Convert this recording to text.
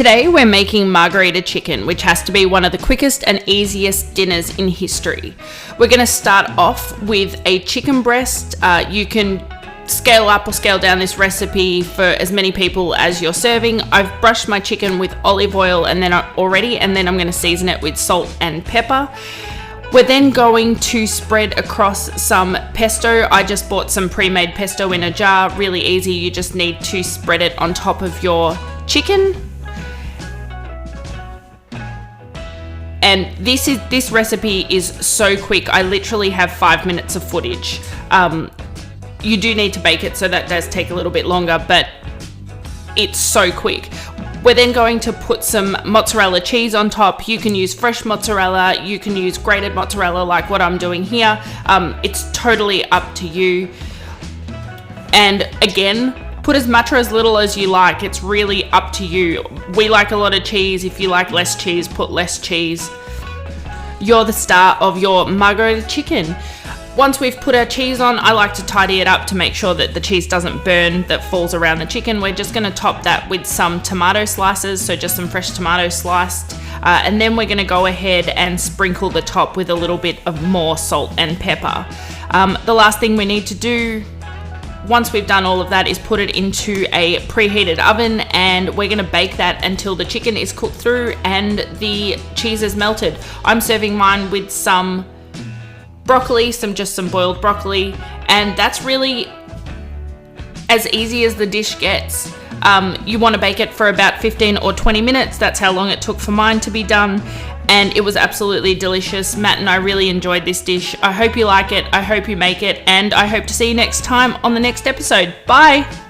Today we're making Margarita Chicken, which has to be one of the quickest and easiest dinners in history. We're going to start off with a chicken breast. You can scale up or scale down this recipe for as many people as you're serving. I've brushed my chicken with olive oil and then I'm going to season it with salt and pepper. We're then going to spread across some pesto. I just bought some pre-made pesto in a jar, really easy. You just need to spread it on top of your chicken. And this recipe is so quick. I literally have 5 minutes of footage. You do need to bake it, so that does take a little bit longer, but it's so quick. We're then going to put some mozzarella cheese on top. You can use fresh mozzarella, you can use grated mozzarella like what I'm doing here. It's totally up to you. And again, put as much or as little as you like. It's really up to you. We like a lot of cheese. If you like less cheese, put less cheese. You're the star of your Margarita chicken. Once we've put our cheese on, I like to tidy it up to make sure that the cheese doesn't burn that falls around the chicken. We're just going to top that with some tomato slices, so just some fresh tomato sliced. And then we're going to go ahead and sprinkle the top with a little bit of more salt and pepper. The last thing we need to do once we've done all of that is put it into a preheated oven, and we're going to bake that until the chicken is cooked through and the cheese is melted. I'm serving mine with some broccoli, just some boiled broccoli, and that's really as easy as the dish gets. You want to bake it for about 15 or 20 minutes. That's how long it took for mine to be done, and it was absolutely delicious. Matt and I really enjoyed this dish. I hope you like it, I hope you make it, and I hope to see you next time on the next episode. Bye!